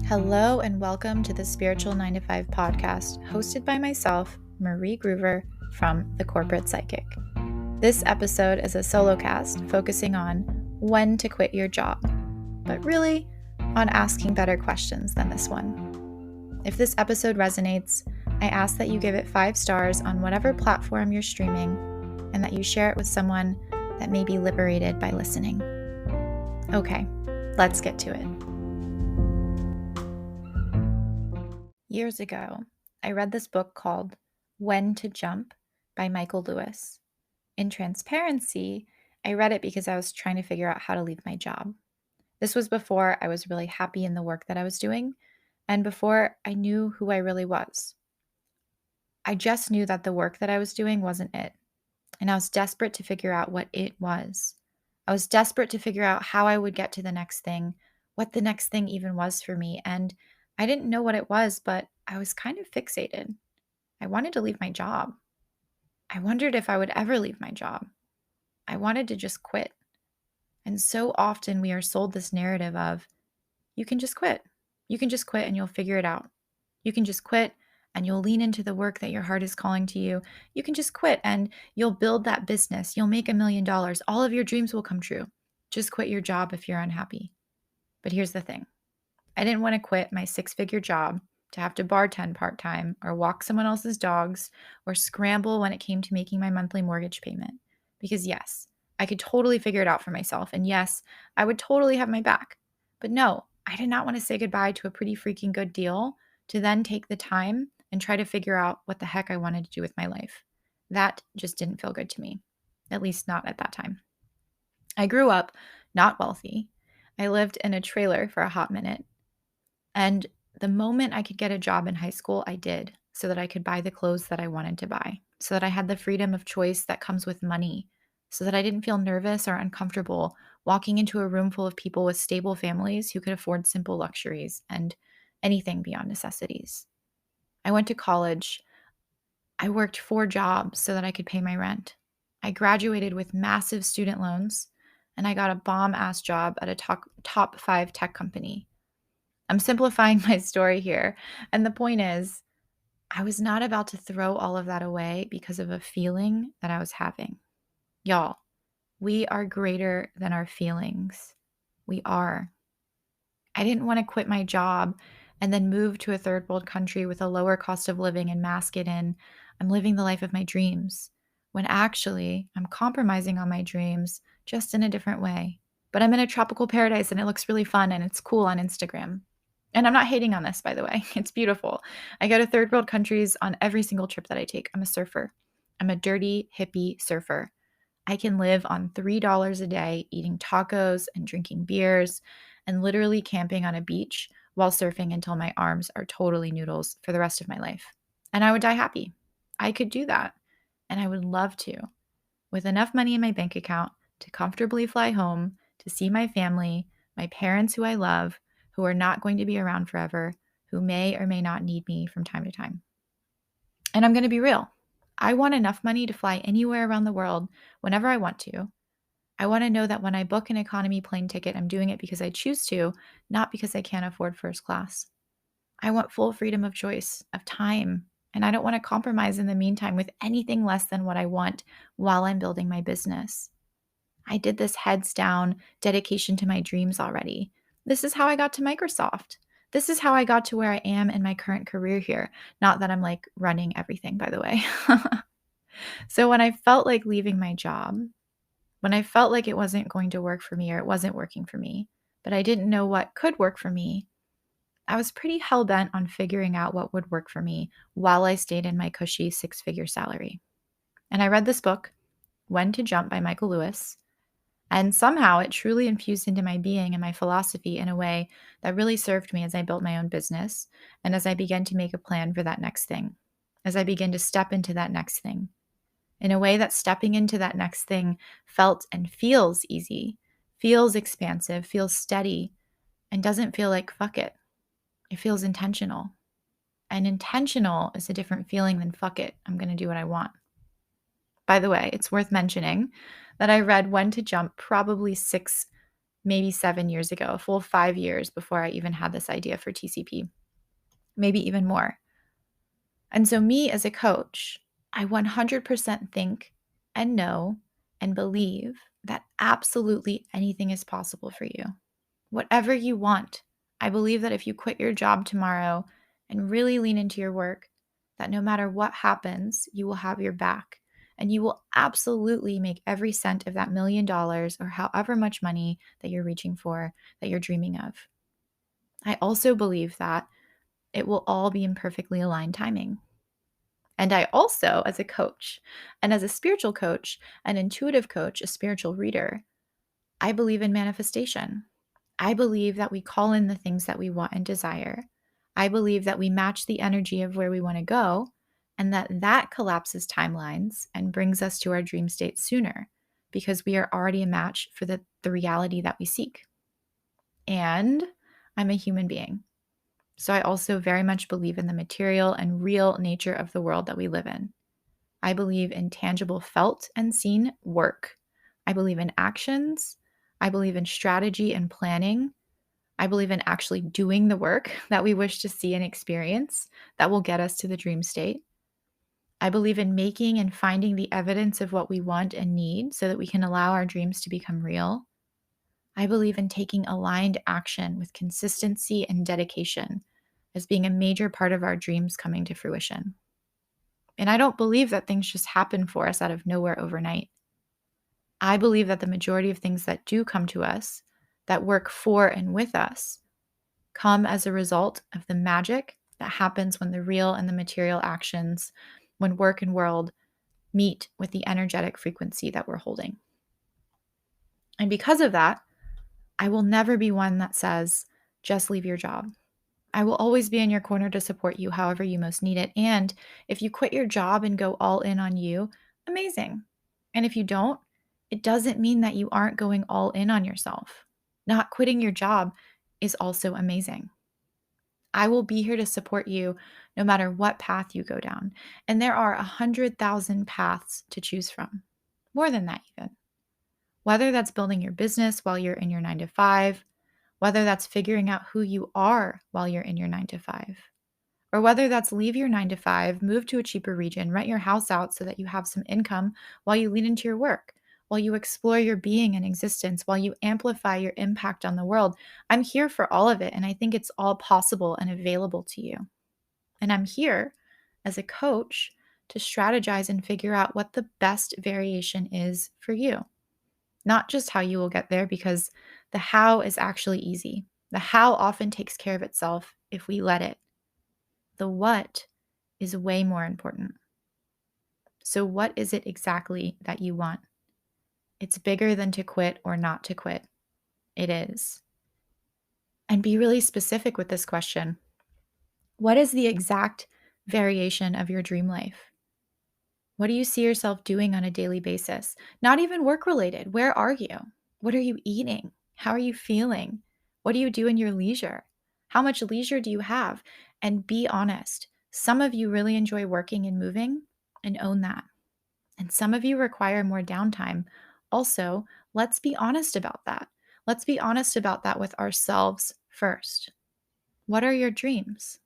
Hello and welcome to the Spiritual 9 to 5 podcast, hosted by myself, Marie Groover from The Corporate Psychic. This episode is a solocast focusing on when to quit your job, but really on asking better questions than this one. If this episode resonates, I ask that you give it 5 stars on whatever platform you're streaming and that you share it with someone that may be liberated by listening. Okay, let's get to it. Years ago, I read this book called When to Jump by Michael Lewis. In transparency, I read it because I was trying to figure out how to leave my job. This was before I was really happy in the work that I was doing and before I knew who I really was. I just knew that the work that I was doing wasn't it, and I was desperate to figure out what it was. I was desperate to figure out how I would get to the next thing, what the next thing even was for me, and I didn't know what it was, but I was kind of fixated. I wanted to leave my job. I wondered if I would ever leave my job. I wanted to just quit. And so often we are sold this narrative of, you can just quit. You can just quit and you'll figure it out. You can just quit and you'll lean into the work that your heart is calling to you. You can just quit and you'll build that business. You'll make $1 million. All of your dreams will come true. Just quit your job if you're unhappy. But here's the thing. I didn't want to quit my 6-figure job to have to bartend part-time or walk someone else's dogs or scramble when it came to making my monthly mortgage payment. Because yes, I could totally figure it out for myself. And yes, I would totally have my back. But no, I did not want to say goodbye to a pretty freaking good deal to then take the time and try to figure out what the heck I wanted to do with my life. That just didn't feel good to me, at least not at that time. I grew up not wealthy. I lived in a trailer for a hot minute. And the moment I could get a job in high school, I did, so that I could buy the clothes that I wanted to buy, so that I had the freedom of choice that comes with money, so that I didn't feel nervous or uncomfortable walking into a room full of people with stable families who could afford simple luxuries and anything beyond necessities. I went to college. I worked 4 jobs so that I could pay my rent. I graduated with massive student loans, and I got a bomb-ass job at a top 5 tech company. I'm simplifying my story here. And the point is, I was not about to throw all of that away because of a feeling that I was having. Y'all, we are greater than our feelings. We are. I didn't want to quit my job and then move to a third world country with a lower cost of living and mask it in, I'm living the life of my dreams, when actually I'm compromising on my dreams just in a different way. But I'm in a tropical paradise and it looks really fun and it's cool on Instagram. And I'm not hating on this, by the way. It's beautiful. I go to third world countries on every single trip that I take. I'm a surfer. I'm a dirty, hippie surfer. I can live on $3 a day eating tacos and drinking beers and literally camping on a beach while surfing until my arms are totally noodles for the rest of my life. And I would die happy. I could do that. And I would love to, with enough money in my bank account to comfortably fly home to see my family, my parents who I love, who are not going to be around forever, who may or may not need me from time to time. And I'm going to be real. I want enough money to fly anywhere around the world whenever I want to. I want to know that when I book an economy plane ticket, I'm doing it because I choose to, not because I can't afford first class. I want full freedom of choice, of time, and I don't want to compromise in the meantime with anything less than what I want while I'm building my business. I did this heads down dedication to my dreams already. This is how I got to Microsoft. This is how I got to where I am in my current career here. Not that I'm like running everything, by the way. So when I felt like leaving my job, when I felt like it wasn't going to work for me or it wasn't working for me, but I didn't know what could work for me, I was pretty hell-bent on figuring out what would work for me while I stayed in my cushy 6-figure salary. And I read this book, When to Jump by Michael Lewis. And somehow it truly infused into my being and my philosophy in a way that really served me as I built my own business and as I began to make a plan for that next thing, as I began to step into that next thing, in a way that stepping into that next thing felt and feels easy, feels expansive, feels steady, and doesn't feel like fuck it. It feels intentional. And intentional is a different feeling than fuck it, I'm going to do what I want. By the way, it's worth mentioning that I read When to Jump probably 6 maybe 7 years ago, a full 5 years before I even had this idea for TCP, maybe even more. And so, me as a coach, I 100% think and know and believe that absolutely anything is possible for you. Whatever you want. I believe that if you quit your job tomorrow and really lean into your work, that no matter what happens, you will have your back and you will absolutely make every cent of that $1,000,000 or however much money that you're reaching for, that you're dreaming of. I also believe that it will all be in perfectly aligned timing. And I also, as a coach and as a spiritual coach, an intuitive coach, a spiritual reader, I believe in manifestation. I believe that we call in the things that we want and desire. I believe that we match the energy of where we want to go and that collapses timelines and brings us to our dream state sooner because we are already a match for the reality that we seek. And I'm a human being. So I also very much believe in the material and real nature of the world that we live in. I believe in tangible, felt and seen work. I believe in actions. I believe in strategy and planning. I believe in actually doing the work that we wish to see and experience that will get us to the dream state. I believe in making and finding the evidence of what we want and need so that we can allow our dreams to become real. I believe in taking aligned action with consistency and dedication as being a major part of our dreams coming to fruition. And I don't believe that things just happen for us out of nowhere overnight. I believe that the majority of things that do come to us, that work for and with us, come as a result of the magic that happens when the real and the material actions, when work and world meet with the energetic frequency that we're holding. And because of that, I will never be one that says, just leave your job. I will always be in your corner to support you however you most need it. And if you quit your job and go all in on you, amazing. And if you don't, it doesn't mean that you aren't going all in on yourself. Not quitting your job is also amazing. I will be here to support you no matter what path you go down. And there are 100,000 paths to choose from, more than that, even. Whether that's building your business while you're in your 9 to 5, whether that's figuring out who you are while you're in your 9 to 5, or whether that's leave your 9 to 5, move to a cheaper region, rent your house out so that you have some income while you lean into your work, while you explore your being and existence, while you amplify your impact on the world. I'm here for all of it, and I think it's all possible and available to you. And I'm here as a coach to strategize and figure out what the best variation is for you. Not just how you will get there, because the how is actually easy. The how often takes care of itself if we let it. The what is way more important. So, what is it exactly that you want? It's bigger than to quit or not to quit. It is. And be really specific with this question. What is the exact variation of your dream life? What do you see yourself doing on a daily basis? Not even work related. Where are you? What are you eating? How are you feeling? What do you do in your leisure? How much leisure do you have? And be honest. Some of you really enjoy working and moving, and own that. And some of you require more downtime. Also, let's be honest about that. Let's be honest about that with ourselves first. What are your dreams?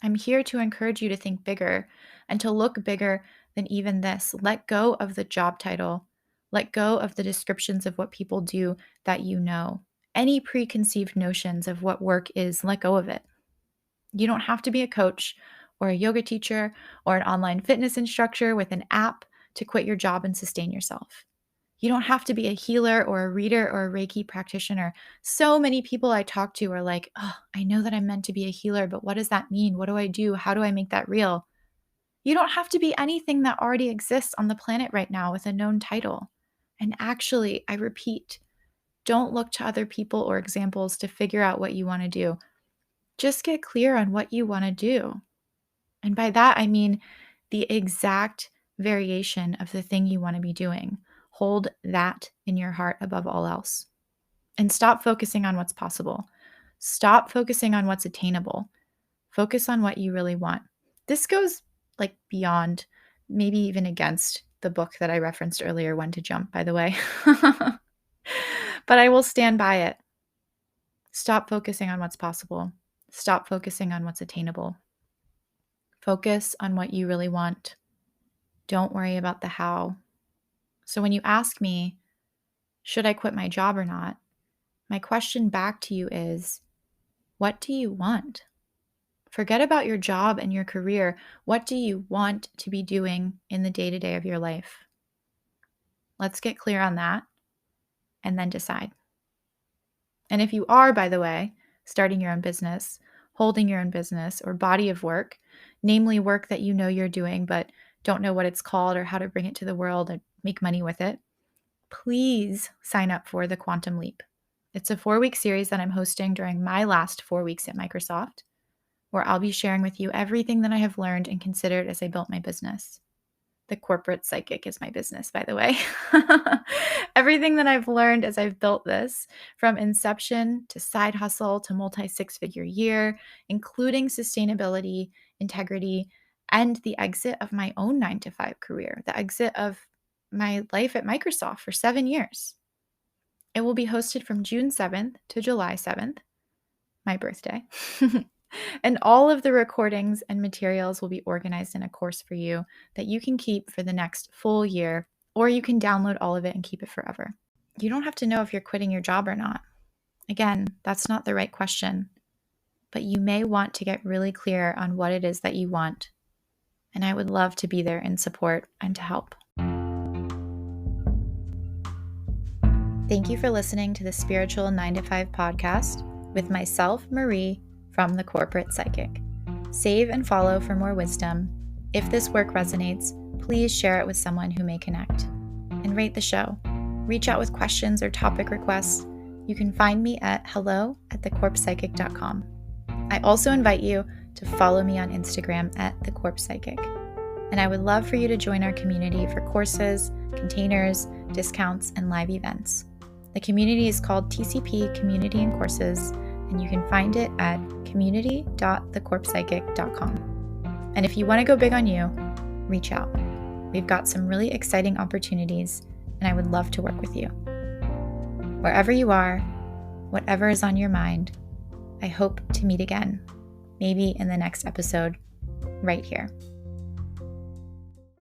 I'm here to encourage you to think bigger and to look bigger than even this. Let go of the job title. Let go of the descriptions of what people do that you know. Any preconceived notions of what work is, let go of it. You don't have to be a coach or a yoga teacher or an online fitness instructor with an app to quit your job and sustain yourself. You don't have to be a healer or a reader or a Reiki practitioner. So many people I talk to are like, oh, I know that I'm meant to be a healer, but what does that mean? What do I do? How do I make that real? You don't have to be anything that already exists on the planet right now with a known title. And actually, I repeat, don't look to other people or examples to figure out what you want to do. Just get clear on what you want to do. And by that, I mean the exact variation of the thing you want to be doing. Hold that in your heart above all else. And stop focusing on what's possible. Stop focusing on what's attainable. Focus on what you really want. This goes like beyond, maybe even against the book that I referenced earlier, When to Jump, by the way. but I will stand by it. Stop focusing on what's possible. Stop focusing on what's attainable. Focus on what you really want. Don't worry about the how. So when you ask me, should I quit my job or not? My question back to you is, what do you want? Forget about your job and your career. What do you want to be doing in the day-to-day of your life? Let's get clear on that and then decide. And if you are, by the way, starting your own business, holding your own business or body of work, namely work that you know you're doing but don't know what it's called or how to bring it to the world and make money with it, please sign up for the Quantum Leap. It's a 4-week series that I'm hosting during my last 4 weeks at Microsoft, where I'll be sharing with you everything that I have learned and considered as I built my business. The Corporate Psychic is my business, by the way. Everything that I've learned as I've built this, from inception to side hustle to multi-6-figure year, including sustainability, integrity, and the exit of my own 9-to-5 career, the exit of my life at Microsoft for 7 years. It will be hosted from June 7th to July 7th, my birthday. And all of the recordings and materials will be organized in a course for you that you can keep for the next full year, or you can download all of it and keep it forever. You don't have to know if you're quitting your job or not. Again, that's not the right question, but you may want to get really clear on what it is that you want. And I would love to be there in support and to help. Thank you for listening to the Spiritual 9-to-5 podcast with myself, Marie, from the Corporate Psychic. Save and follow for more wisdom. If this work resonates, please share it with someone who may connect. And rate the show. Reach out with questions or topic requests. You can find me at hello@thecorpspsychic.com. I also invite you to follow me on Instagram at thecorpspsychic. And I would love for you to join our community for courses, containers, discounts, and live events. The community is called TCP Community Courses, and you can find it at community.thecorpspsychic.com. And if you want to go big on you, reach out. We've got some really exciting opportunities, and I would love to work with you. Wherever you are, whatever is on your mind, I hope to meet again, maybe in the next episode, right here.